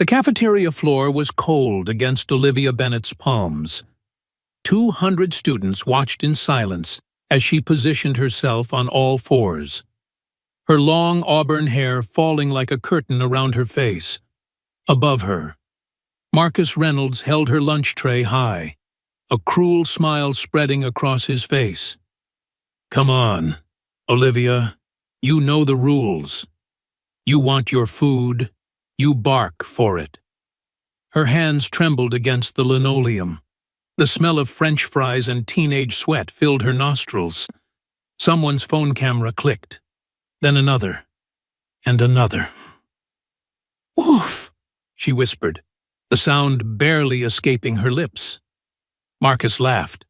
The cafeteria floor was cold against Olivia Bennett's palms. 200 students watched in silence as she positioned herself on all fours, her long auburn hair falling like a curtain around her face. Above her, Marcus Reynolds held her lunch tray high, a cruel smile spreading across his face. "Come on, Olivia, you know the rules. You want your food, you bark for it." Her hands trembled against the linoleum. The smell of French fries and teenage sweat filled her nostrils. Someone's phone camera clicked, then another, and another. "Woof," she whispered, the sound barely escaping her lips. Marcus laughed,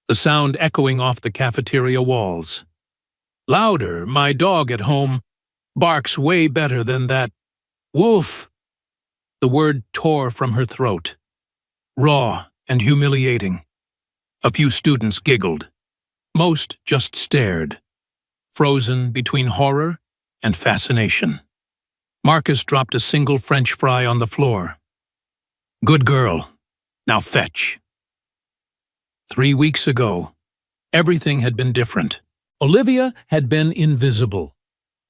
the sound echoing off the cafeteria walls. "Louder, my dog at home barks way better than that. Woof." The word tore from her throat, raw and humiliating. A few students giggled. Most just stared, frozen between horror and fascination. Marcus dropped a single French fry on the floor. "Good girl. Now fetch." 3 weeks ago, everything had been different. Olivia had been invisible.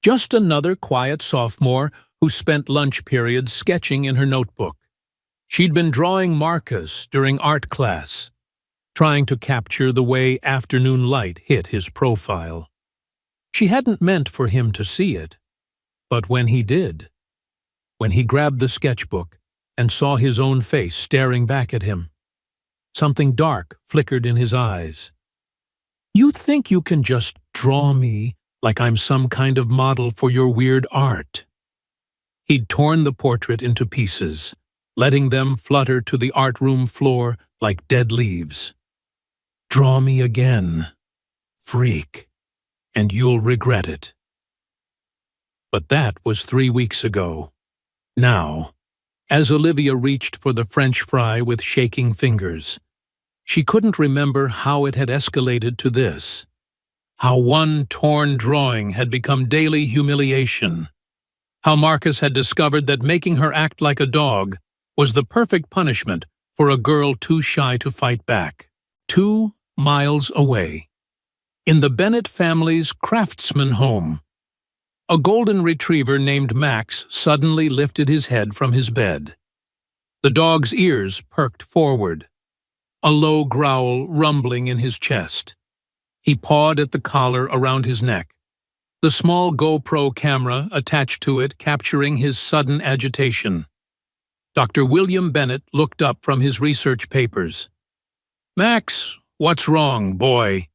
Just another quiet sophomore who spent lunch periods sketching in her notebook. She'd been drawing Marcus during art class, trying to capture the way afternoon light hit his profile. She hadn't meant for him to see it, but when he did, when he grabbed the sketchbook and saw his own face staring back at him, something dark flickered in his eyes. "You think you can just draw me like I'm some kind of model for your weird art?" He'd torn the portrait into pieces, letting them flutter to the art room floor like dead leaves. "Draw me again, freak, and you'll regret it." But that was 3 weeks ago. Now, as Olivia reached for the French fry with shaking fingers, she couldn't remember how it had escalated to this, how one torn drawing had become daily humiliation, how Marcus had discovered that making her act like a dog was the perfect punishment for a girl too shy to fight back. 2 miles away, in the Bennett family's craftsman home, a golden retriever named Max suddenly lifted his head from his bed. The dog's ears perked forward, a low growl rumbling in his chest. He pawed at the collar around his neck, the small GoPro camera attached to it capturing his sudden agitation. Dr. William Bennett looked up from his research papers. "Max, what's wrong, boy?"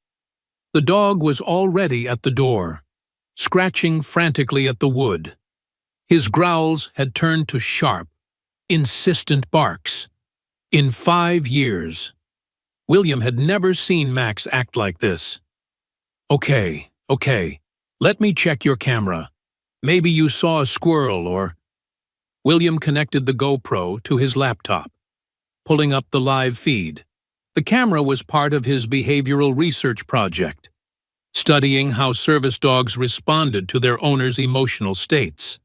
The dog was already at the door, scratching frantically at the wood. His growls had turned to sharp, insistent barks. In 5 years, William had never seen Max act like this. Okay, let me check your camera. Maybe you saw a squirrel or..." William connected the GoPro to his laptop, pulling up the live feed. The camera was part of his behavioral research project, studying how service dogs responded to their owners' emotional states.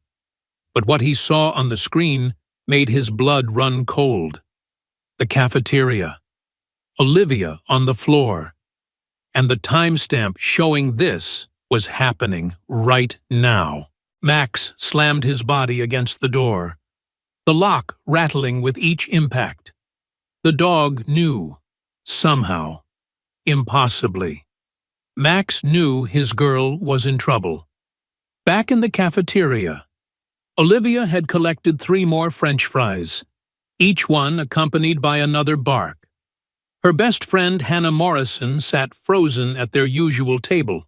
But what he saw on the screen made his blood run cold. The cafeteria, Olivia on the floor, and the timestamp showing this was happening right now. Max slammed his body against the door, the lock rattling with each impact. The dog knew, somehow, impossibly. Max knew his girl was in trouble. Back in the cafeteria, Olivia had collected 3 more French fries, each one accompanied by another bark. Her best friend Hannah Morrison sat frozen at their usual table,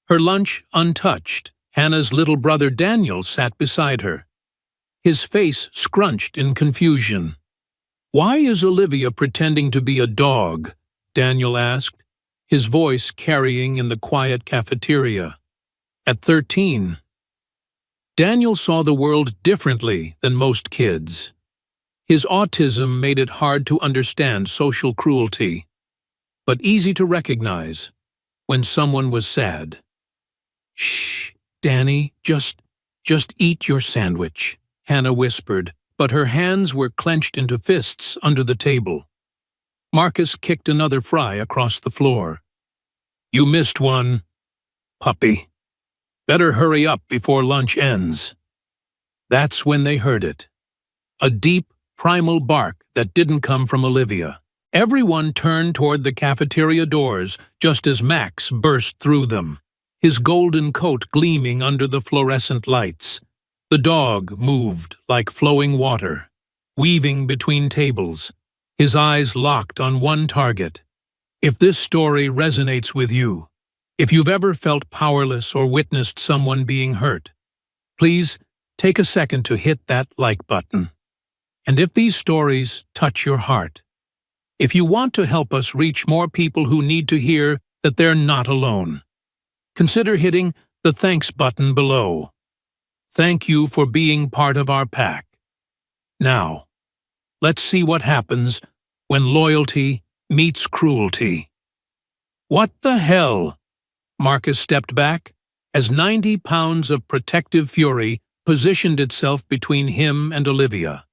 her lunch untouched. Hannah's little brother Daniel sat beside her, his face scrunched in confusion. "Why is Olivia pretending to be a dog?" Daniel asked, his voice carrying in the quiet cafeteria. At 13, Daniel saw the world differently than most kids. His autism made it hard to understand social cruelty, but easy to recognize when someone was sad. "Shh, Danny, just eat your sandwich," Hannah whispered, but her hands were clenched into fists under the table. Marcus kicked another fry across the floor. "You missed one, puppy. Better hurry up before lunch ends." That's when they heard it. A deep, primal bark that didn't come from Olivia. Everyone turned toward the cafeteria doors just as Max burst through them, his golden coat gleaming under the fluorescent lights. The dog moved like flowing water, weaving between tables, his eyes locked on one target. If this story resonates with you, if you've ever felt powerless or witnessed someone being hurt, please take a second to hit that like button. And if these stories touch your heart, if you want to help us reach more people who need to hear that they're not alone, consider hitting the thanks button below. Thank you for being part of our pack. Now, let's see what happens when loyalty meets cruelty. What the hell? Marcus stepped back as 90 pounds of protective fury positioned itself between him and Olivia.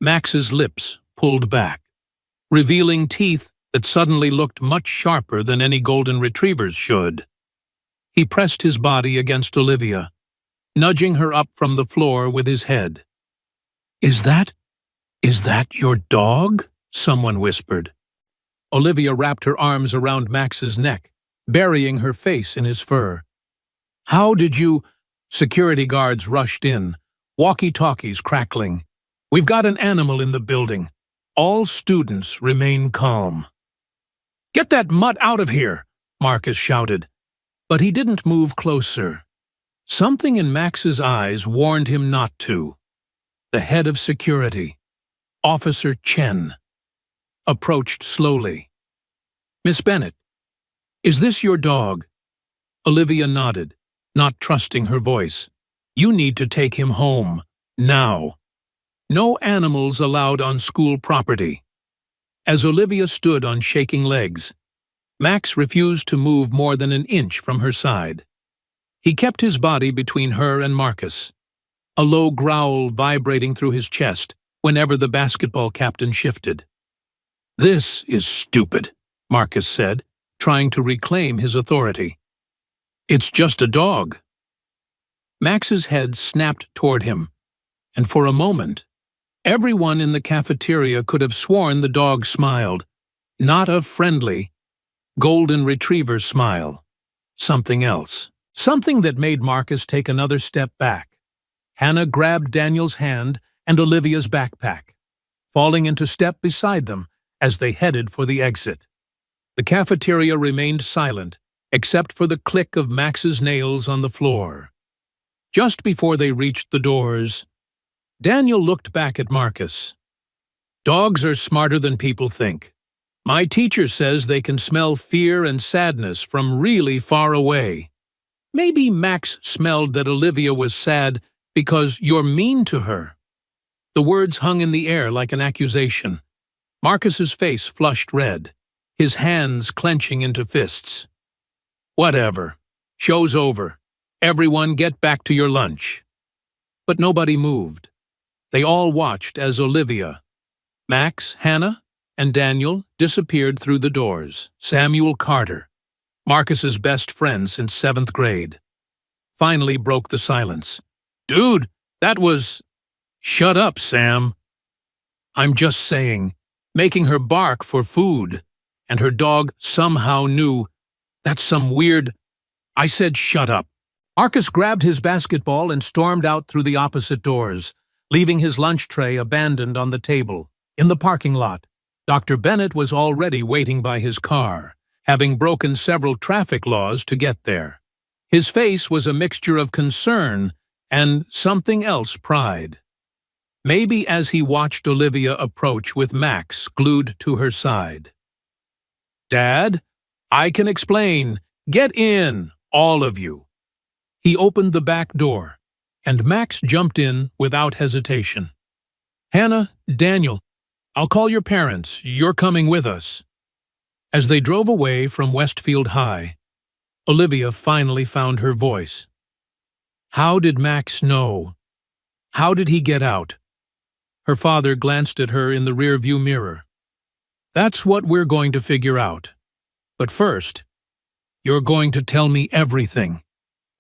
Max's lips pulled back, revealing teeth that suddenly looked much sharper than any golden retrievers should. He pressed his body against Olivia, nudging her up from the floor with his head. Is that your dog?" someone whispered. Olivia wrapped her arms around Max's neck, burying her face in his fur. "How did you—" Security guards rushed in, walkie-talkies crackling. "We've got an animal in the building. All students remain calm." "Get that mutt out of here!" Marcus shouted. But he didn't move closer. Something in Max's eyes warned him not to. The head of security, Officer Chen, approached slowly. "Miss Bennett, is this your dog?" Olivia nodded, not trusting her voice. "You need to take him home, now. No animals allowed on school property." As Olivia stood on shaking legs, Max refused to move more than an inch from her side. He kept his body between her and Marcus, a low growl vibrating through his chest whenever the basketball captain shifted. "This is stupid," Marcus said, trying to reclaim his authority. "It's just a dog." Max's head snapped toward him, and for a moment, everyone in the cafeteria could have sworn the dog smiled. Not a friendly, golden retriever smile. Something else. Something that made Marcus take another step back. Hannah grabbed Daniel's hand and Olivia's backpack, falling into step beside them as they headed for the exit. The cafeteria remained silent, except for the click of Max's nails on the floor. Just before they reached the doors, Daniel looked back at Marcus. "Dogs are smarter than people think. My teacher says they can smell fear and sadness from really far away. Maybe Max smelled that Olivia was sad because you're mean to her." The words hung in the air like an accusation. Marcus's face flushed red, his hands clenching into fists. "Whatever. Show's over. Everyone get back to your lunch." But nobody moved. They all watched as Olivia, Max, Hannah, and Daniel disappeared through the doors. Samuel Carter, Marcus's best friend since 7th grade, finally broke the silence. "Dude, that was—" "Shut up, Sam. I'm just saying, making her bark for food, and her dog somehow knew. That's some weird—" I said shut up. Marcus grabbed his basketball and stormed out through the opposite doors, leaving his lunch tray abandoned on the table. In the parking lot, Dr. Bennett was already waiting by his car, having broken several traffic laws to get there. His face was a mixture of concern and something else, pride. Maybe as he watched Olivia approach with Max glued to her side. "Dad, I can explain. Get in, all of you." He opened the back door, and Max jumped in without hesitation. "Hannah, Daniel, I'll call your parents. You're coming with us." As they drove away from Westfield High, Olivia finally found her voice. How did Max know? How did he get out? Her father glanced at her in the rearview mirror. That's what we're going to figure out. But first, you're going to tell me everything.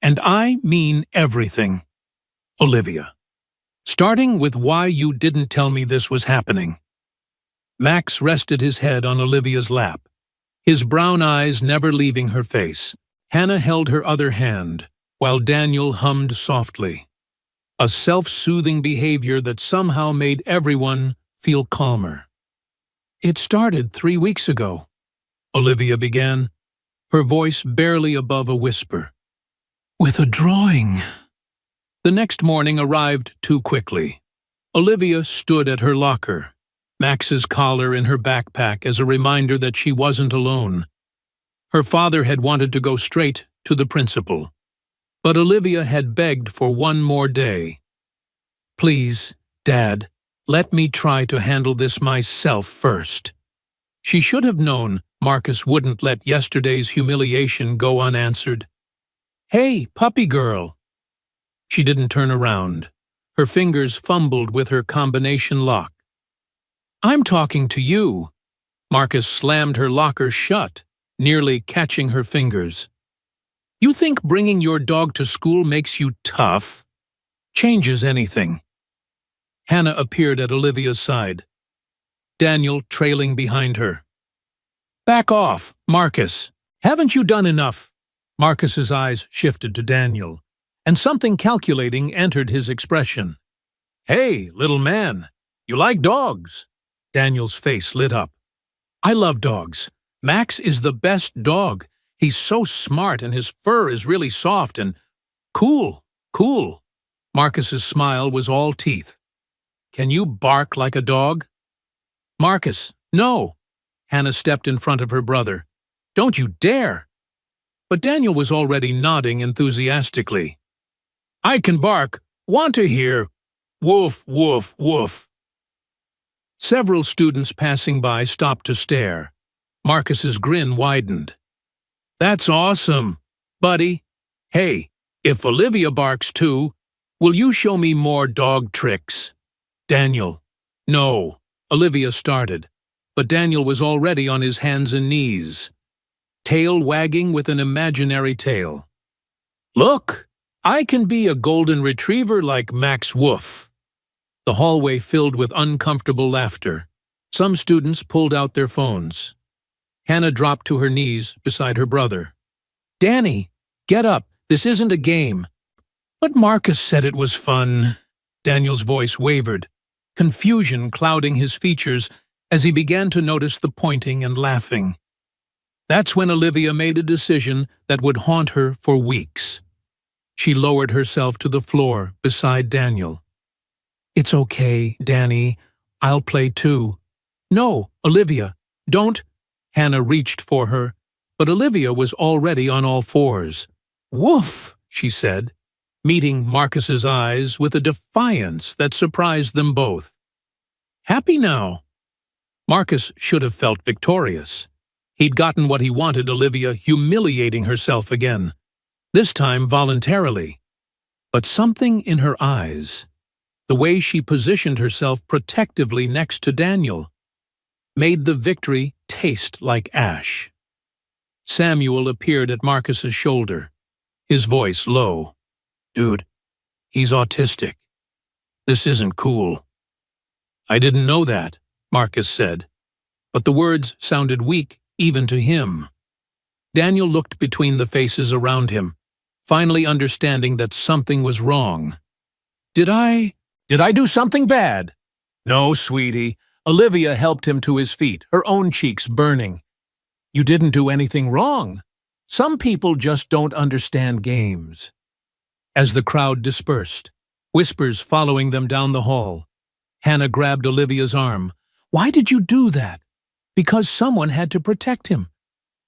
And I mean everything. Olivia. Starting with why you didn't tell me this was happening. Max rested his head on Olivia's lap, his brown eyes never leaving her face. Hannah held her other hand, while Daniel hummed softly. A self-soothing behavior that somehow made everyone feel calmer. It started 3 weeks ago, Olivia began, her voice barely above a whisper. With a drawing. The next morning arrived too quickly. Olivia stood at her locker, Max's collar in her backpack as a reminder that she wasn't alone. Her father had wanted to go straight to the principal, but Olivia had begged for one more day. Please, Dad, let me try to handle this myself first. She should have known Marcus wouldn't let yesterday's humiliation go unanswered. Hey, puppy girl. She didn't turn around. Her fingers fumbled with her combination lock. I'm talking to you. Marcus slammed her locker shut, nearly catching her fingers. You think bringing your dog to school makes you tough? Changes anything. Hannah appeared at Olivia's side, Daniel trailing behind her. Back off, Marcus. Haven't you done enough? Marcus's eyes shifted to Daniel, and something calculating entered his expression. Hey, little man, you like dogs? Daniel's face lit up. I love dogs. Max is the best dog. He's so smart and his fur is really soft and cool. Marcus's smile was all teeth. Can you bark like a dog? Marcus, no. Hannah stepped in front of her brother. Don't you dare. But Daniel was already nodding enthusiastically. I can bark. Want to hear. Woof, woof, woof. Several students passing by stopped to stare. Marcus's grin widened. That's awesome, buddy. Hey, if Olivia barks too, will you show me more dog tricks? Daniel. No, Olivia started, but Daniel was already on his hands and knees, tail wagging with an imaginary tail. Look, I can be a golden retriever like Max Woof. The hallway filled with uncomfortable laughter. Some students pulled out their phones. Hannah dropped to her knees beside her brother. Danny, get up. This isn't a game. But Marcus said it was fun. Daniel's voice wavered, confusion clouding his features as he began to notice the pointing and laughing. That's when Olivia made a decision that would haunt her for weeks. She lowered herself to the floor beside Daniel. It's okay, Danny. I'll play too. No, Olivia, don't. Hannah reached for her, but Olivia was already on all fours. Woof, she said, meeting Marcus's eyes with a defiance that surprised them both. Happy now? Marcus should have felt victorious. He'd gotten what he wanted, Olivia humiliating herself again, this time voluntarily. But something in her eyes, the way she positioned herself protectively next to Daniel, made the victory taste like ash. Samuel appeared at Marcus's shoulder, his voice low. Dude, he's autistic. This isn't cool. I didn't know that, Marcus said, but the words sounded weak even to him. Daniel looked between the faces around him, finally understanding that something was wrong. Did I do something bad? No, sweetie. Olivia helped him to his feet, her own cheeks burning. You didn't do anything wrong. Some people just don't understand games. As the crowd dispersed, whispers following them down the hall, Hannah grabbed Olivia's arm. Why did you do that? Because someone had to protect him.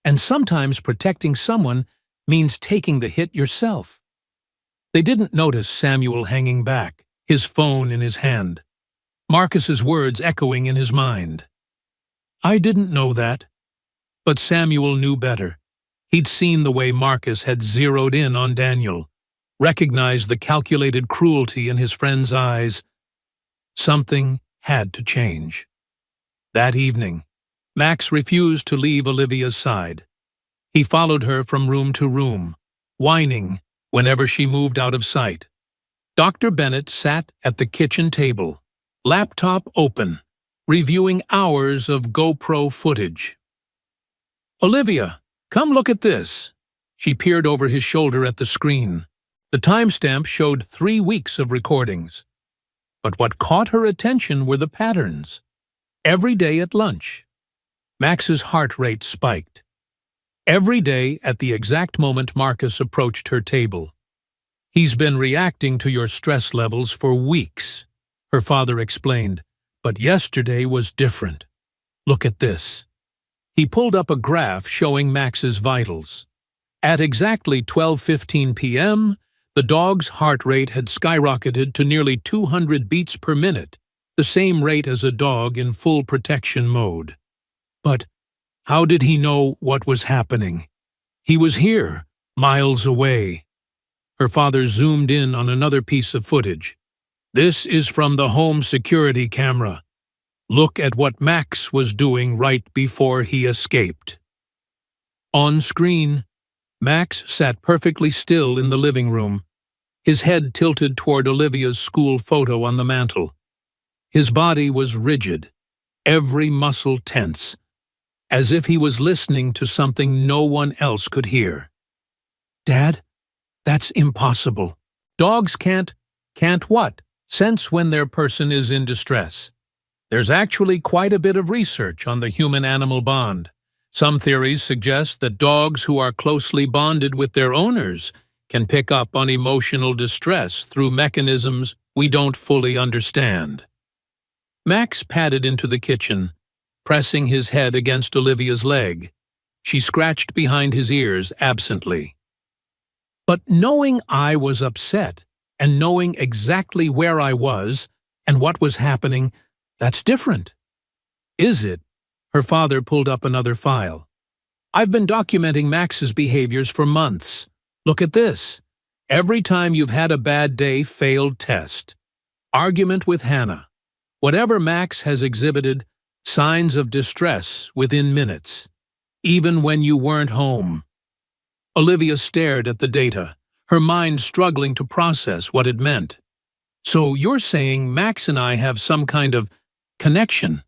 And sometimes protecting someone means taking the hit yourself. They didn't notice Samuel hanging back, his phone in his hand, Marcus's words echoing in his mind. I didn't know that. But Samuel knew better. He'd seen the way Marcus had zeroed in on Daniel, recognized the calculated cruelty in his friend's eyes. Something had to change. That evening, Max refused to leave Olivia's side. He followed her from room to room, whining whenever she moved out of sight. Dr. Bennett sat at the kitchen table, laptop open, reviewing hours of GoPro footage. "Olivia, come look at this." She peered over his shoulder at the screen. The timestamp showed 3 weeks of recordings. But what caught her attention were the patterns. Every day at lunch, Max's heart rate spiked. Every day at the exact moment Marcus approached her table. "He's been reacting to your stress levels for weeks," her father explained, "but yesterday was different. Look at this." He pulled up a graph showing Max's vitals. At exactly 12:15 p.m., the dog's heart rate had skyrocketed to nearly 200 beats per minute, the same rate as a dog in full protection mode. But how did he know what was happening? He was here, miles away. Her father zoomed in on another piece of footage. "This is from the home security camera. Look at what Max was doing right before he escaped." On screen, Max sat perfectly still in the living room, his head tilted toward Olivia's school photo on the mantel. His body was rigid, every muscle tense, as if he was listening to something no one else could hear. "Dad, that's impossible. Dogs can't what? Sense when their person is in distress. There's actually quite a bit of research on the human-animal bond. Some theories suggest that dogs who are closely bonded with their owners can pick up on emotional distress through mechanisms we don't fully understand." Max padded into the kitchen, pressing his head against Olivia's leg. She scratched behind his ears absently. "But knowing I was upset, and knowing exactly where I was and what was happening, that's different." "Is it?" Her father pulled up another file. "I've been documenting Max's behaviors for months. Look at this. Every time you've had a bad day, failed test. Argument with Hannah. Whatever Max has exhibited, signs of distress within minutes, even when you weren't home." Olivia stared at the data, her mind struggling to process what it meant. "So you're saying Max and I have some kind of connection?"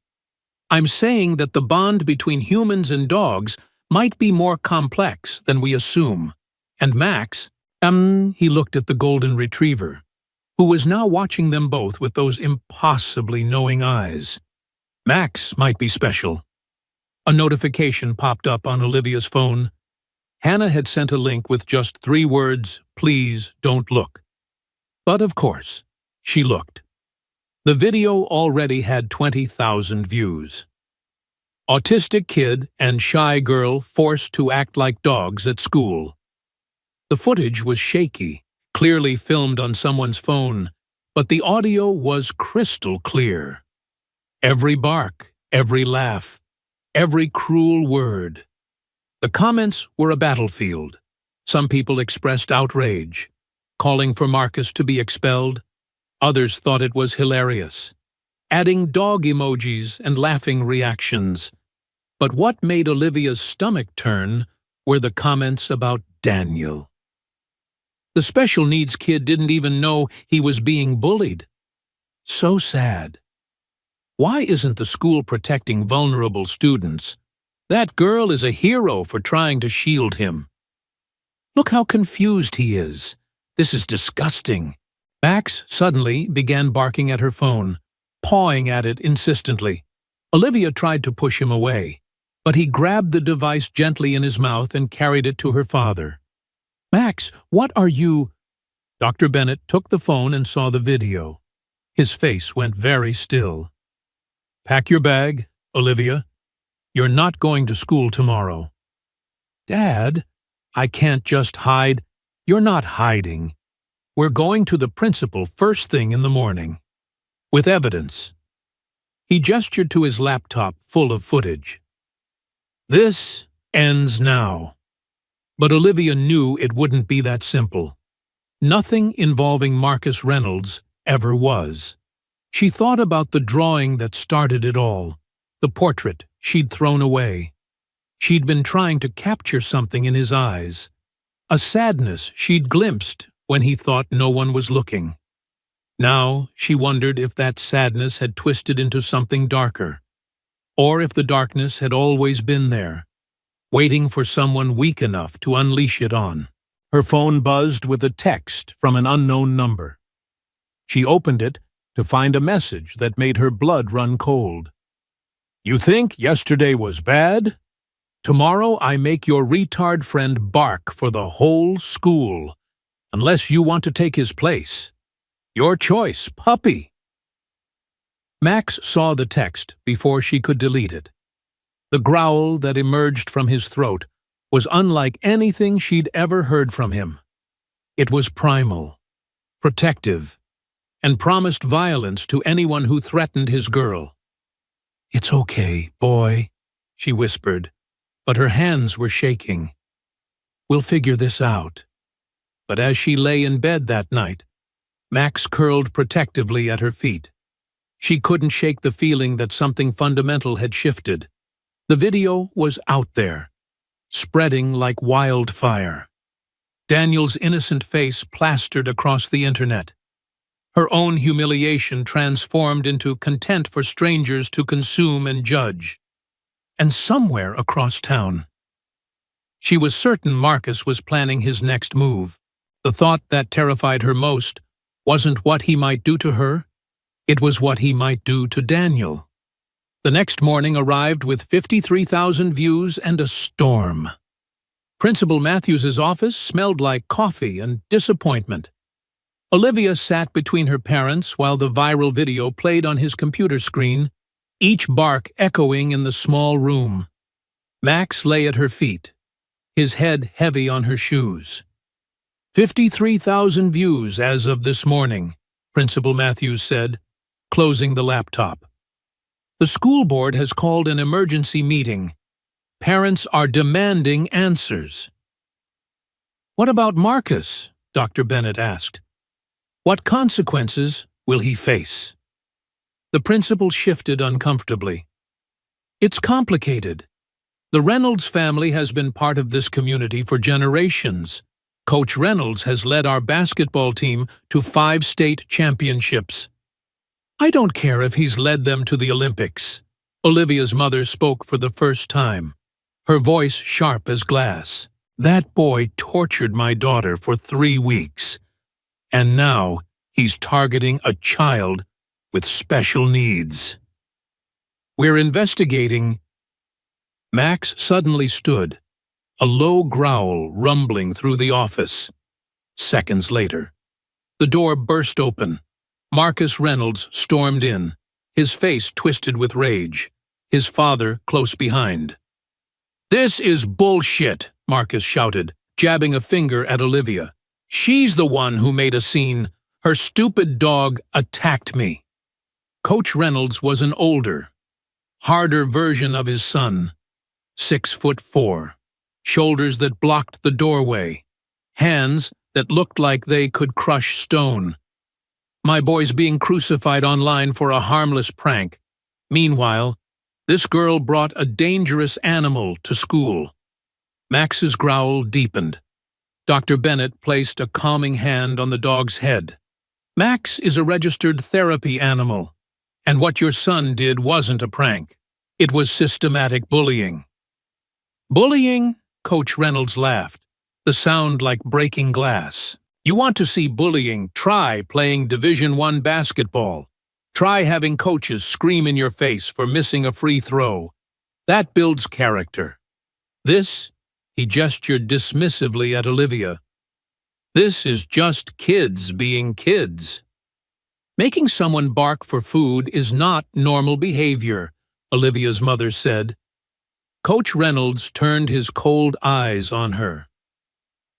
"I'm saying that the bond between humans and dogs might be more complex than we assume. And Max," he looked at the golden retriever, who was now watching them both with those impossibly knowing eyes. "Max might be special." A notification popped up on Olivia's phone. Hannah had sent a link with just 3 words, "Please don't look." But of course, she looked. The video already had 20,000 views. Autistic kid and shy girl forced to act like dogs at school. The footage was shaky, clearly filmed on someone's phone, but the audio was crystal clear. Every bark, every laugh, every cruel word. The comments were a battlefield. Some people expressed outrage, calling for Marcus to be expelled. Others thought it was hilarious, adding dog emojis and laughing reactions. But what made Olivia's stomach turn were the comments about Daniel. The special needs kid didn't even know he was being bullied. So sad. Why isn't the school protecting vulnerable students? That girl is a hero for trying to shield him. Look how confused he is. This is disgusting. Max suddenly began barking at her phone, pawing at it insistently. Olivia tried to push him away, but he grabbed the device gently in his mouth and carried it to her father. "Max, what are you—" Dr. Bennett took the phone and saw the video. His face went very still. "Pack your bag, Olivia. You're not going to school tomorrow." "Dad, I can't just hide." "You're not hiding. We're going to the principal first thing in the morning. With evidence." He gestured to his laptop full of footage. "This ends now." But Olivia knew it wouldn't be that simple. Nothing involving Marcus Reynolds ever was. She thought about the drawing that started it all, the portrait she'd thrown away. She'd been trying to capture something in his eyes, a sadness she'd glimpsed when he thought no one was looking. Now she wondered if that sadness had twisted into something darker, or if the darkness had always been there, waiting for someone weak enough to unleash it on. Her phone buzzed with a text from an unknown number. She opened it to find a message that made her blood run cold. "You think yesterday was bad? Tomorrow I make your retard friend bark for the whole school, unless you want to take his place. Your choice, puppy." Max saw the text before she could delete it. The growl that emerged from his throat was unlike anything she'd ever heard from him. It was primal, protective, and promised violence to anyone who threatened his girl. "It's okay, boy," she whispered, but her hands were shaking. "We'll figure this out." But as she lay in bed that night, Max curled protectively at her feet. She couldn't shake the feeling that something fundamental had shifted. The video was out there, spreading like wildfire. Daniel's innocent face plastered across the internet. Her own humiliation transformed into content for strangers to consume and judge. And somewhere across town, she was certain Marcus was planning his next move. The thought that terrified her most wasn't what he might do to her, it was what he might do to Daniel. The next morning arrived with 53,000 views and a storm. Principal Matthews's office smelled like coffee and disappointment. Olivia sat between her parents while the viral video played on his computer screen, each bark echoing in the small room. Max lay at her feet, his head heavy on her shoes. 53,000 views as of this morning, Principal Matthews said, closing the laptop. The school board has called an emergency meeting. Parents are demanding answers. "What about Marcus?" Dr. Bennett asked. "What consequences will he face?" The principal shifted uncomfortably. "It's complicated. The Reynolds family has been part of this community for generations. Coach Reynolds has led our basketball team to 5 state championships. I don't care if he's led them to the Olympics." Olivia's mother spoke for the first time, her voice sharp as glass. "That boy tortured my daughter for 3 weeks, and now he's targeting a child with special needs. We're investigating." Max suddenly stood, a low growl rumbling through the office. Seconds later, the door burst open. Marcus Reynolds stormed in, his face twisted with rage, his father close behind. "This is bullshit," Marcus shouted, jabbing a finger at Olivia. "She's the one who made a scene. Her stupid dog attacked me." Coach Reynolds was an older, harder version of his son, 6'4", shoulders that blocked the doorway, hands that looked like they could crush stone. "My boy's being crucified online for a harmless prank. Meanwhile, this girl brought a dangerous animal to school." Max's growl deepened. Dr. Bennett placed a calming hand on the dog's head. "Max is a registered therapy animal, and what your son did wasn't a prank. It was systematic bullying." "Bullying?" Coach Reynolds laughed, the sound like breaking glass. "You want to see bullying? Try playing Division I basketball. Try having coaches scream in your face for missing a free throw. That builds character. This," he gestured dismissively at Olivia, "this is just kids being kids." "Making someone bark for food is not normal behavior," Olivia's mother said. Coach Reynolds turned his cold eyes on her.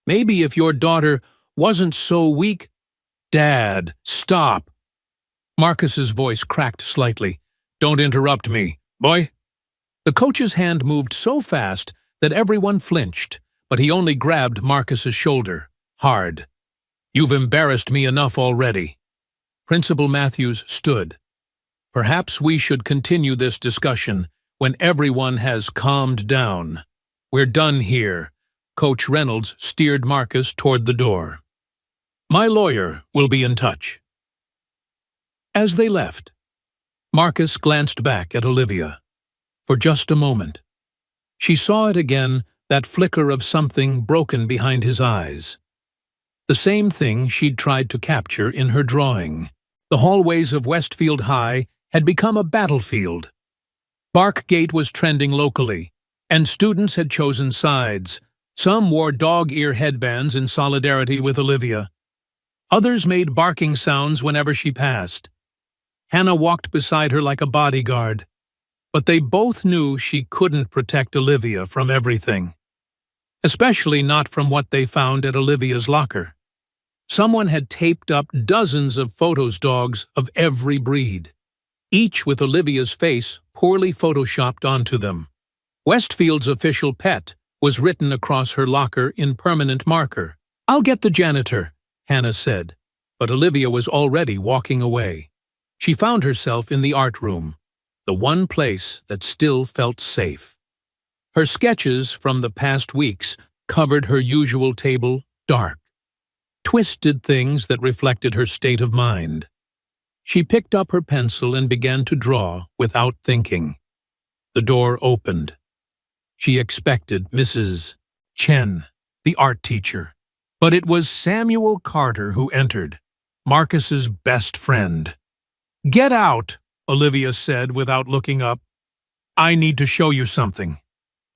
"Maybe if your daughter wasn't so weak—" "Dad, stop!" Marcus's voice cracked slightly. "Don't interrupt me, boy." The coach's hand moved so fast that everyone flinched, but he only grabbed Marcus's shoulder, hard. "You've embarrassed me enough already." Principal Matthews stood, Perhaps we should continue this discussion when everyone has calmed down. We're done here. Coach Reynolds steered Marcus toward the door. My lawyer will be in touch. As they left, Marcus glanced back at Olivia. For just a moment. She saw it again, that flicker of something broken behind his eyes. The same thing she'd tried to capture in her drawing. The hallways of Westfield High had become a battlefield. Barkgate was trending locally, and students had chosen sides. Some wore dog-ear headbands in solidarity with Olivia. Others made barking sounds whenever she passed. Hannah walked beside her like a bodyguard, but they both knew she couldn't protect Olivia from everything. Especially not from what they found at Olivia's locker. Someone had taped up dozens of dogs of every breed, each with Olivia's face poorly photoshopped onto them. Westfield's official pet was written across her locker in permanent marker. I'll get the janitor, Hannah said, but Olivia was already walking away. She found herself in the art room, the one place that still felt safe. Her sketches from the past weeks covered her usual table dark. Twisted things that reflected her state of mind. She picked up her pencil and began to draw without thinking. The door opened. She expected Mrs. Chen, the art teacher. But it was Samuel Carter who entered, Marcus's best friend. Get out, Olivia said without looking up. I need to show you something.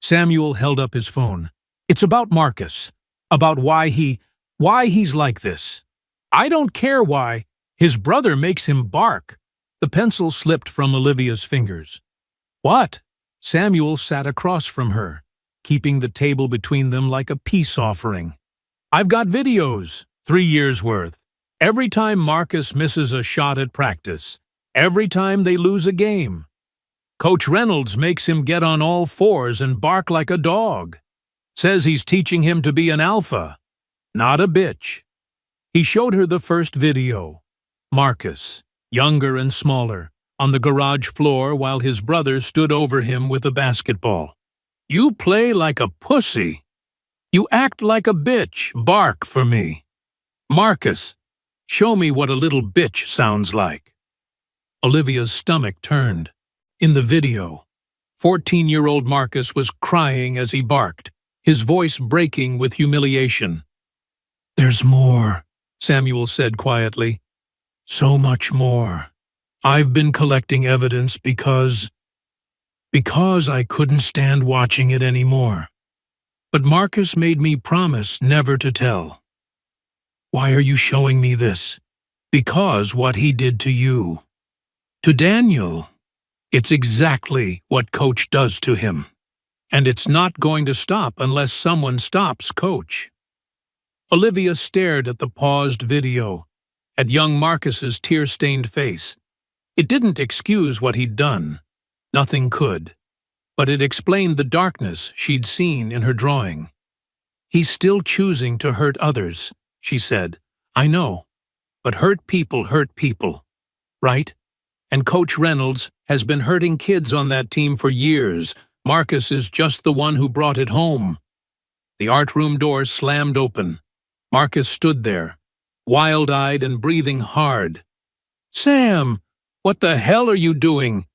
Samuel held up his phone. It's about Marcus, about why he's like this. I don't care why. His brother makes him bark. The pencil slipped from Olivia's fingers. What? Samuel sat across from her, keeping the table between them like a peace offering. I've got videos, 3 years' worth. Every time Marcus misses a shot at practice, every time they lose a game. Coach Reynolds makes him get on all fours and bark like a dog. Says he's teaching him to be an alpha, not a bitch. He showed her the first video. Marcus, younger and smaller, on the garage floor while his brother stood over him with a basketball. You play like a pussy. You act like a bitch, bark for me. Marcus, show me what a little bitch sounds like. Olivia's stomach turned. In the video, 14-year-old Marcus was crying as he barked, his voice breaking with humiliation. There's more, Samuel said quietly. So much more. I've been collecting evidence because I couldn't stand watching it anymore. But Marcus made me promise never to tell. Why are you showing me this? Because what he did to you. To Daniel. It's exactly what Coach does to him. And it's not going to stop unless someone stops Coach. Olivia stared at the paused video, at young Marcus's tear-stained face. It didn't excuse what he'd done. Nothing could. But it explained the darkness she'd seen in her drawing. He's still choosing to hurt others, she said. I know. But hurt people, right? And Coach Reynolds has been hurting kids on that team for years. Marcus is just the one who brought it home. The art room door slammed open. Marcus stood there, wild-eyed and breathing hard. Sam, what the hell are you doing?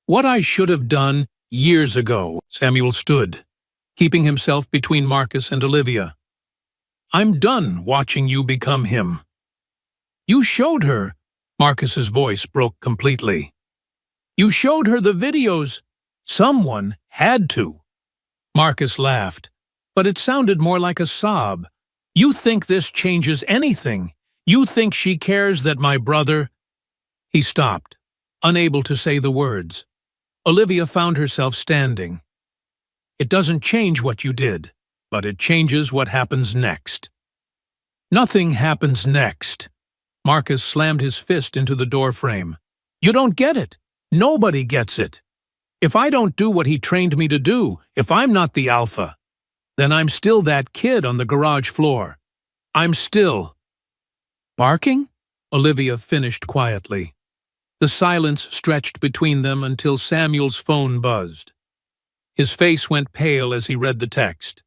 What I should have done years ago, Samuel stood, keeping himself between Marcus and Olivia. I'm done watching you become him. You showed her. Marcus's voice broke completely. You showed her the videos. Someone had to. Marcus laughed, but it sounded more like a sob. You think this changes anything? You think she cares that my brother... He stopped, unable to say the words. Olivia found herself standing. It doesn't change what you did, but it changes what happens next. Nothing happens next. Marcus slammed his fist into the doorframe. You don't get it. Nobody gets it. If I don't do what he trained me to do, if I'm not the alpha, then I'm still that kid on the garage floor. I'm still... Barking? Olivia finished quietly. The silence stretched between them until Samuel's phone buzzed. His face went pale as he read the text.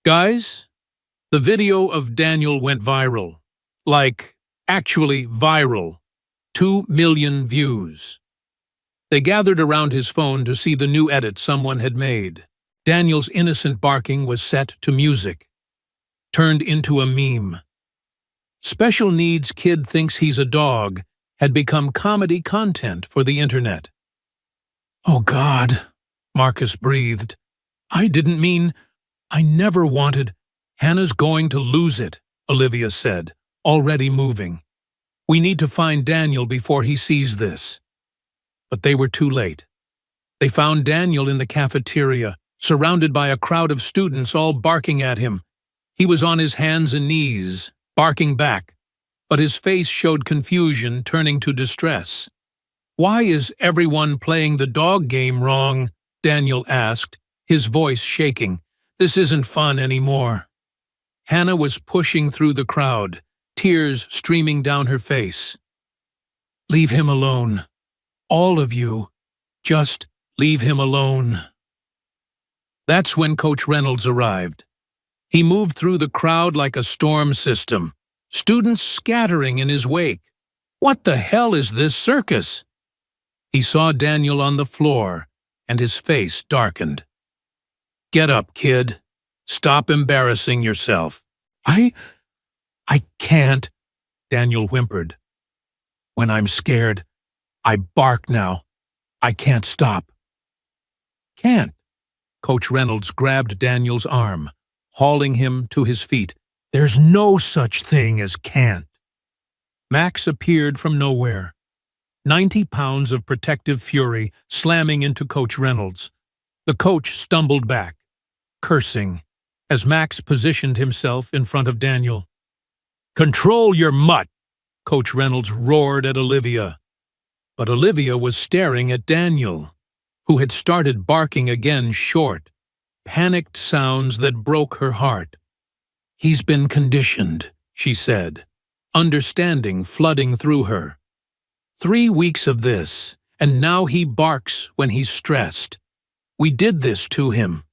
"Guys, the video of Daniel went viral. Like, actually viral. 2 million views." They gathered around his phone to see the new edit someone had made. Daniel's innocent barking was set to music, turned into a meme. Special needs kid thinks he's a dog had become comedy content for the internet. "Oh God," Marcus breathed. "I didn't mean, I never wanted." "Hannah's going to lose it," Olivia said, already moving. "We need to find Daniel before he sees this." But they were too late. They found Daniel in the cafeteria, surrounded by a crowd of students all barking at him. He was on his hands and knees, barking back, but his face showed confusion turning to distress. "Why is everyone playing the dog game wrong?" Daniel asked, his voice shaking. "This isn't fun anymore." Hannah was pushing through the crowd, tears streaming down her face. "Leave him alone. All of you. Just leave him alone." That's when Coach Reynolds arrived. He moved through the crowd like a storm system, students scattering in his wake. "What the hell is this circus?" He saw Daniel on the floor, and his face darkened. "Get up, kid. Stop embarrassing yourself." I can't," Daniel whimpered. "When I'm scared, I bark now. I can't stop." "Can't." Coach Reynolds grabbed Daniel's arm, hauling him to his feet. "There's no such thing as can't." Max appeared from nowhere, 90 pounds of protective fury slamming into Coach Reynolds. The coach stumbled back, cursing, as Max positioned himself in front of Daniel. "Control your mutt," Coach Reynolds roared at Olivia. But Olivia was staring at Daniel, who had started barking again, short, panicked sounds that broke her heart. "He's been conditioned," she said, understanding flooding through her. 3 weeks of this, and now he barks when he's stressed. We did this to him."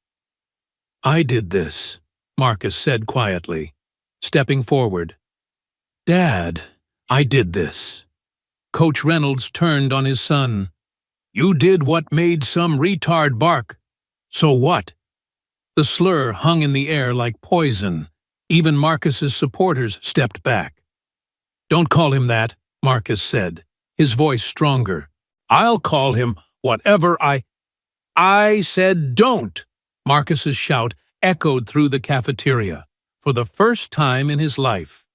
"I did this," Marcus said quietly, stepping forward. "Dad, I did this." Coach Reynolds turned on his son. "You did what made some retard bark. So what?" The slur hung in the air like poison. Even Marcus's supporters stepped back. "Don't call him that," Marcus said, his voice stronger. "I'll call him whatever I said don't!" Marcus's shout echoed through the cafeteria. For the first time in his life,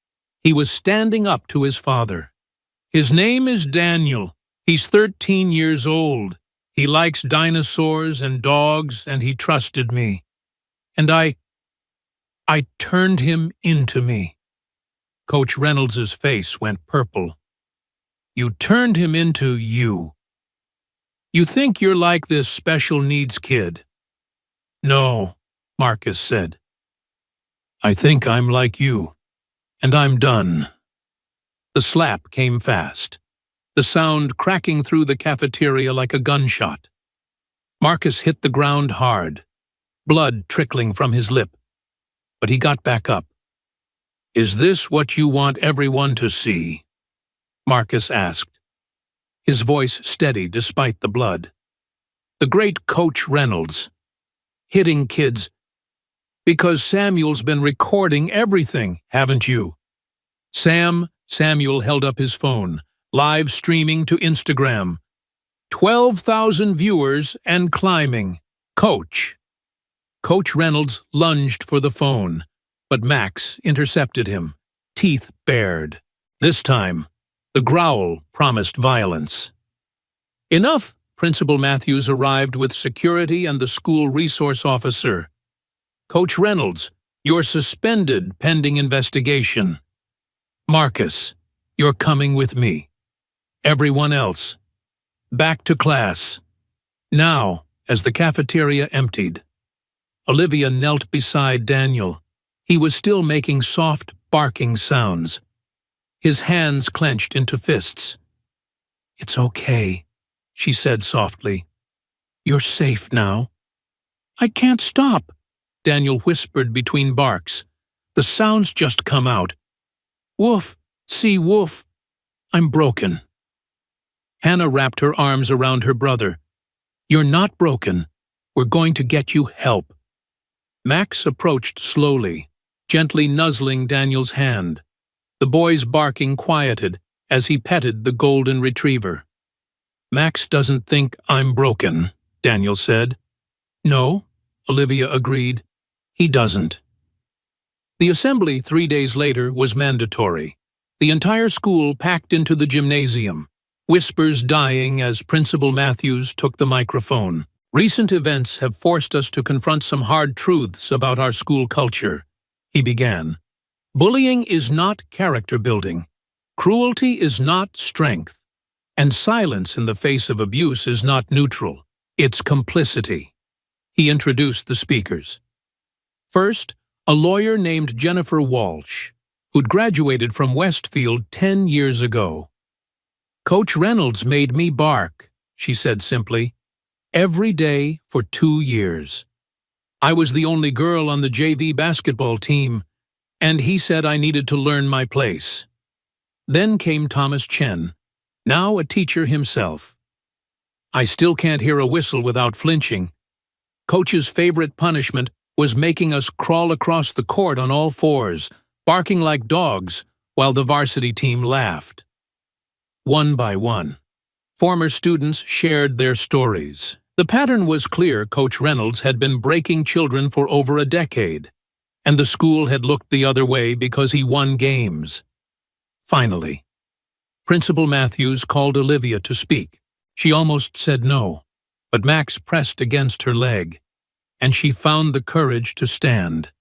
he was standing up to his father. "His name is Daniel. He's 13 years old. He likes dinosaurs and dogs, and he trusted me. And I turned him into me." Coach Reynolds's face went purple. "You turned him into you. You think you're like this special needs kid?" "No," Marcus said. "I think I'm like you, and I'm done." The slap came fast, the sound cracking through the cafeteria like a gunshot. Marcus hit the ground hard, blood trickling from his lip, but he got back up. "Is this what you want everyone to see?" Marcus asked, his voice steady despite the blood. "The great Coach Reynolds, hitting kids, because Samuel's been recording everything, haven't you?" Samuel held up his phone, live streaming to Instagram. 12,000 viewers and climbing. Coach. Coach Reynolds lunged for the phone, but Max intercepted him, teeth bared. This time, the growl promised violence. "Enough!" Principal Matthews arrived with security and the school resource officer. "Coach Reynolds, you're suspended pending investigation. Marcus, you're coming with me. Everyone else, back to class." Now, as the cafeteria emptied, Olivia knelt beside Daniel. He was still making soft, barking sounds, his hands clenched into fists. "It's okay," she said softly. "You're safe now." "I can't stop," Daniel whispered between barks. "The sounds just come out. Woof, see woof. I'm broken." Hannah wrapped her arms around her brother. "You're not broken. We're going to get you help." Max approached slowly, gently nuzzling Daniel's hand. The boy's barking quieted as he petted the golden retriever. "Max doesn't think I'm broken," Daniel said. "No," Olivia agreed. "He doesn't." The assembly 3 days later was mandatory. The entire school packed into the gymnasium, whispers dying as Principal Matthews took the microphone. "Recent events have forced us to confront some hard truths about our school culture," he began. "Bullying is not character building. Cruelty is not strength. And silence in the face of abuse is not neutral. It's complicity." He introduced the speakers. First, a lawyer named Jennifer Walsh, who'd graduated from Westfield 10 years ago. "Coach Reynolds made me bark," she said simply. "Every day for 2 years. I was the only girl on the JV basketball team, and he said I needed to learn my place." Then came Thomas Chen, now a teacher himself. "I still can't hear a whistle without flinching. Coach's favorite punishment was making us crawl across the court on all fours, barking like dogs, while the varsity team laughed." One by one, former students shared their stories. The pattern was clear. Coach Reynolds had been breaking children for over a decade, and the school had looked the other way because he won games. Finally, Principal Matthews called Olivia to speak. She almost said no, but Max pressed against her leg, and she found the courage to stand.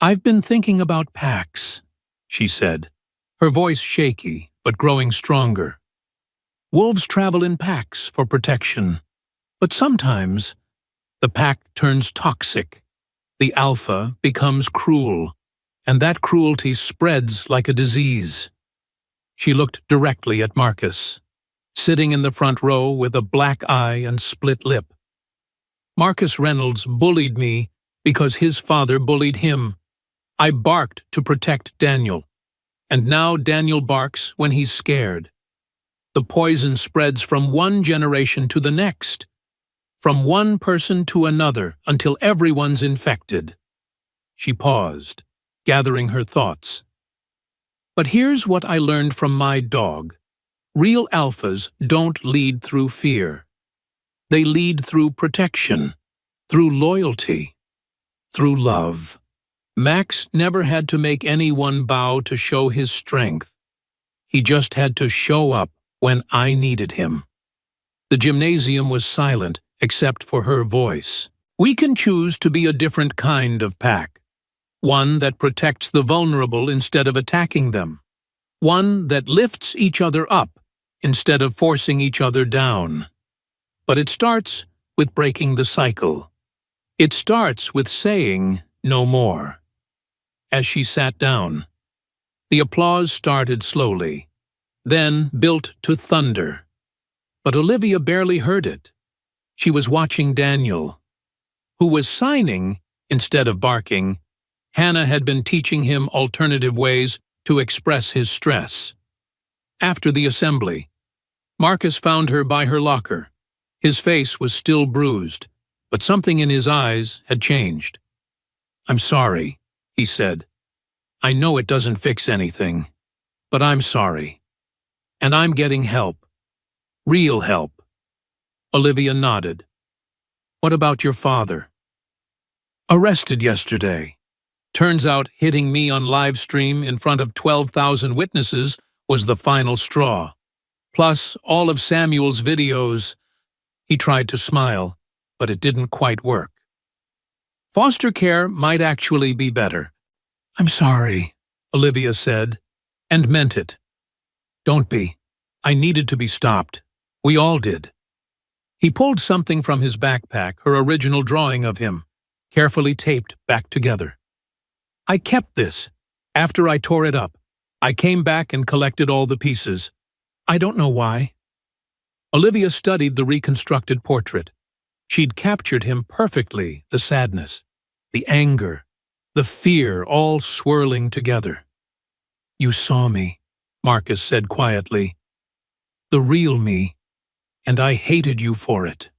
"I've been thinking about packs," she said, her voice shaky but growing stronger. "Wolves travel in packs for protection, but sometimes the pack turns toxic. The alpha becomes cruel, and that cruelty spreads like a disease." She looked directly at Marcus, sitting in the front row with a black eye and split lip. "Marcus Reynolds bullied me because his father bullied him. I barked to protect Daniel, and now Daniel barks when he's scared. The poison spreads from one generation to the next, from one person to another until everyone's infected." She paused, gathering her thoughts. "But here's what I learned from my dog. Real alphas don't lead through fear. They lead through protection, through loyalty, through love." Max never had to make anyone bow to show his strength. He just had to show up when I needed him. The gymnasium was silent except for her voice. "We can choose to be a different kind of pack. One that protects the vulnerable instead of attacking them. One that lifts each other up instead of forcing each other down. But it starts with breaking the cycle. It starts with saying no more." As she sat down, the applause started slowly, then built to thunder. But Olivia barely heard it. She was watching Daniel, who was signing instead of barking. Hannah had been teaching him alternative ways to express his stress. After the assembly, Marcus found her by her locker. His face was still bruised, but something in his eyes had changed. "I'm sorry," he said. "I know it doesn't fix anything, but I'm sorry. And I'm getting help. Real help." Olivia nodded. "What about your father?" "Arrested yesterday. Turns out hitting me on live stream in front of 12,000 witnesses was the final straw. Plus all of Samuel's videos." He tried to smile, but it didn't quite work. "Foster care might actually be better." "I'm sorry," Olivia said, and meant it. "Don't be. I needed to be stopped. We all did." He pulled something from his backpack, her original drawing of him, carefully taped back together. "I kept this. After I tore it up, I came back and collected all the pieces. I don't know why. Olivia studied the reconstructed portrait. She'd captured him perfectly, the sadness, the anger, the fear all swirling together. "You saw me," Marcus said quietly. "The real me, and I hated you for it."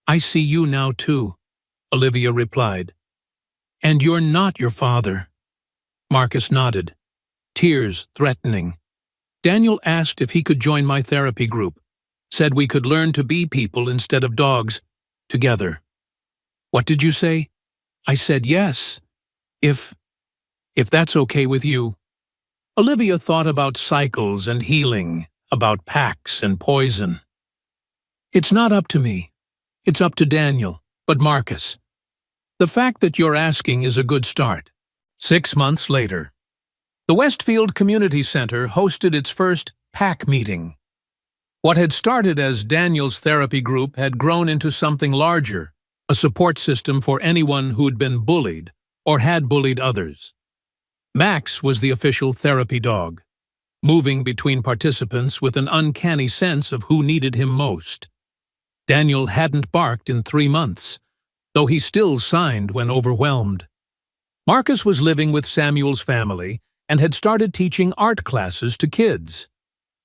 "I see you now too," Olivia replied. "And you're not your father." Marcus nodded, tears threatening. "Daniel asked if he could join my therapy group, said we could learn to be people instead of dogs, together." "What did you say?" "I said yes, if that's okay with you." Olivia thought about cycles and healing, about packs and poison. "It's not up to me. It's up to Daniel, but Marcus. The fact that you're asking is a good start." 6 months later, the Westfield Community Center hosted its first PAC meeting. What had started as Daniel's therapy group had grown into something larger, a support system for anyone who'd been bullied or had bullied others. Max was the official therapy dog, moving between participants with an uncanny sense of who needed him most. Daniel hadn't barked in 3 months, though he still signed when overwhelmed. Marcus was living with Samuel's family and had started teaching art classes to kids.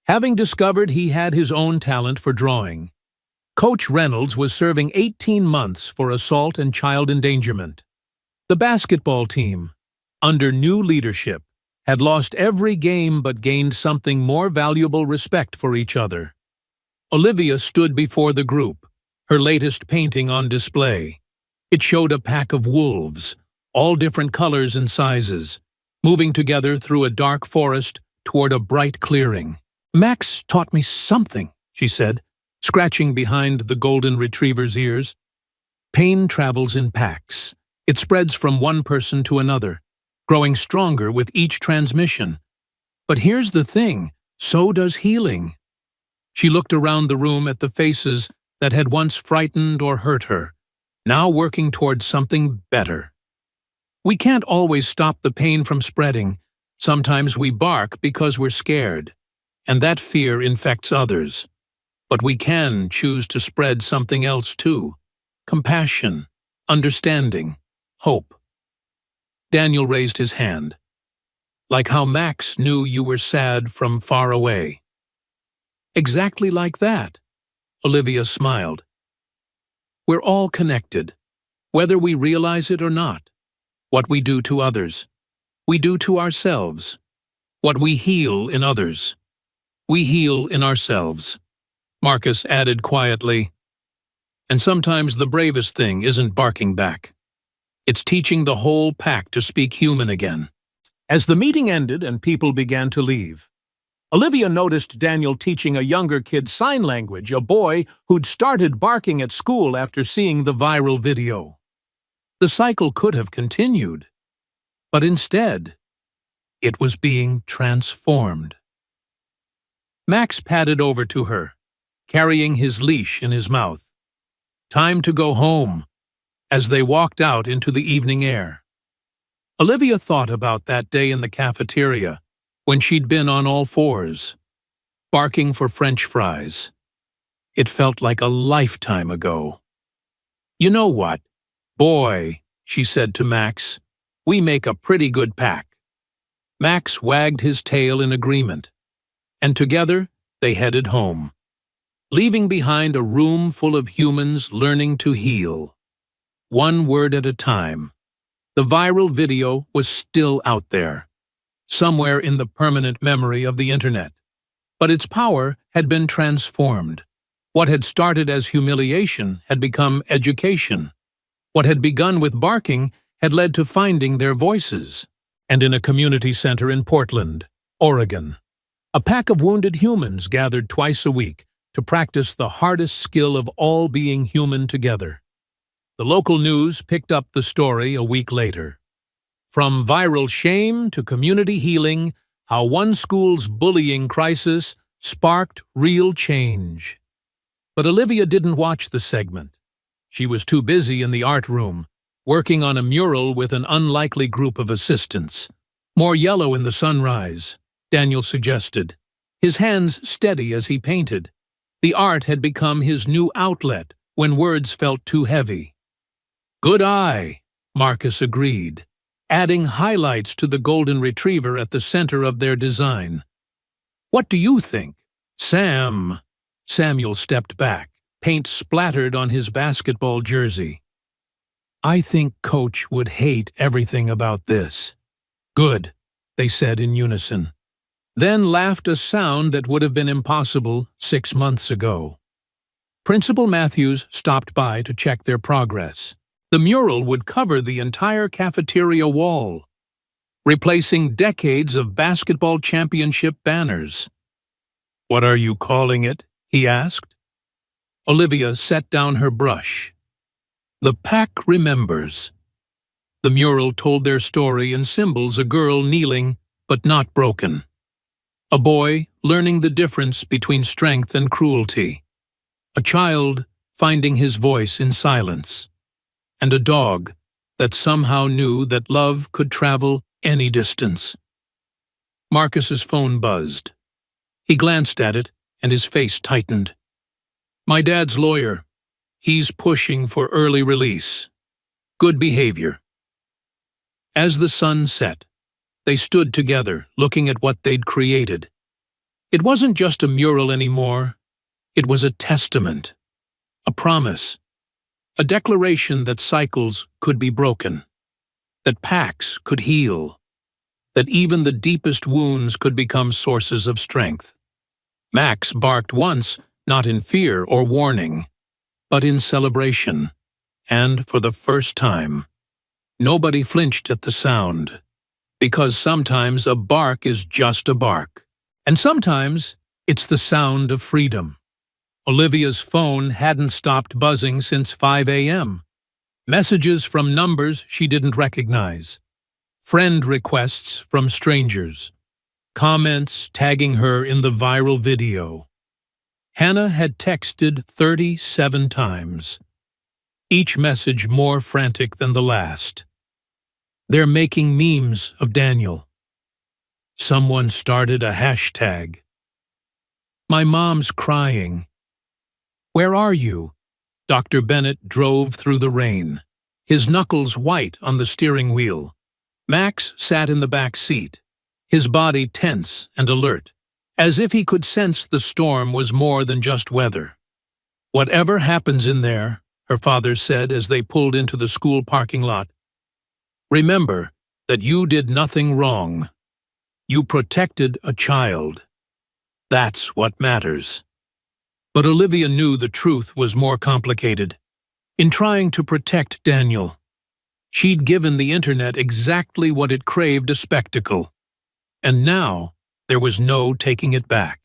Having discovered he had his own talent for drawing, Coach Reynolds was serving 18 months for assault and child endangerment. The basketball team, under new leadership, had lost every game but gained something more valuable: respect for each other. Olivia stood before the group, her latest painting on display. It showed a pack of wolves, all different colors and sizes, moving together through a dark forest toward a bright clearing. "Max taught me something," she said, scratching behind the golden retriever's ears. "Pain travels in packs. It spreads from one person to another, growing stronger with each transmission. But here's the thing, so does healing." She looked around the room at the faces that had once frightened or hurt her, now working towards something better. "We can't always stop the pain from spreading. Sometimes we bark because we're scared, and that fear infects others. But we can choose to spread something else too: compassion, understanding, hope." Daniel raised his hand. "Like how Max knew you were sad from far away." "Exactly like that," Olivia smiled. "We're all connected, whether we realize it or not. What we do to others, we do to ourselves. What we heal in others, we heal in ourselves." Marcus added quietly, "And sometimes the bravest thing isn't barking back. It's teaching the whole pack to speak human again." As the meeting ended and people began to leave, Olivia noticed Daniel teaching a younger kid sign language, a boy who'd started barking at school after seeing the viral video. The cycle could have continued, but instead, it was being transformed. Max padded over to her, carrying his leash in his mouth. "Time to go home," as they walked out into the evening air. Olivia thought about that day in the cafeteria, when she'd been on all fours, barking for French fries. It felt like a lifetime ago. "You know what? Boy," she said to Max, "we make a pretty good pack." Max wagged his tail in agreement, and together they headed home, leaving behind a room full of humans learning to heal, one word at a time. The viral video was still out there, somewhere in the permanent memory of the internet. But its power had been transformed. What had started as humiliation had become education. What had begun with barking had led to finding their voices. And in a community center in Portland, Oregon, a pack of wounded humans gathered twice a week to practice the hardest skill of all: being human together. The local news picked up the story a week later. From viral shame to community healing, how one school's bullying crisis sparked real change. But Olivia didn't watch the segment. She was too busy in the art room, working on a mural with an unlikely group of assistants. "More yellow in the sunrise," Daniel suggested, his hands steady as he painted. The art had become his new outlet when words felt too heavy. "Good eye," Marcus agreed, adding highlights to the golden retriever at the center of their design. "What do you think?" Samuel stepped back, paint splattered on his basketball jersey. "I think Coach would hate everything about this." "Good," they said in unison. Then laughed a sound that would have been impossible 6 months ago. Principal Matthews stopped by to check their progress. The mural would cover the entire cafeteria wall, replacing decades of basketball championship banners. "What are you calling it?" he asked. Olivia set down her brush. "The Pack Remembers." The mural told their story in symbols: a girl kneeling but not broken, a boy learning the difference between strength and cruelty, a child finding his voice in silence, and a dog that somehow knew that love could travel any distance. Marcus's phone buzzed. He glanced at it, and his face tightened. "My dad's lawyer. He's pushing for early release. Good behavior." As the sun set, they stood together, looking at what they'd created. It wasn't just a mural anymore. It was a testament, a promise, a declaration that cycles could be broken, that packs could heal, that even the deepest wounds could become sources of strength. Max barked once, not in fear or warning, but in celebration, and for the first time, nobody flinched at the sound, because sometimes a bark is just a bark, and sometimes it's the sound of freedom. Olivia's phone hadn't stopped buzzing since 5 a.m. Messages from numbers she didn't recognize, friend requests from strangers, comments tagging her in the viral video. Hannah had texted 37 times, each message more frantic than the last. "They're making memes of Daniel." Someone started a hashtag. "My mom's crying." "Where are you?" Dr. Bennett drove through the rain, his knuckles white on the steering wheel. Max sat in the back seat, his body tense and alert, as if he could sense the storm was more than just weather. "Whatever happens in there," her father said as they pulled into the school parking lot, "remember that you did nothing wrong. You protected a child. That's what matters." But Olivia knew the truth was more complicated. In trying to protect Daniel, she'd given the internet exactly what it craved: a spectacle. And now there was no taking it back.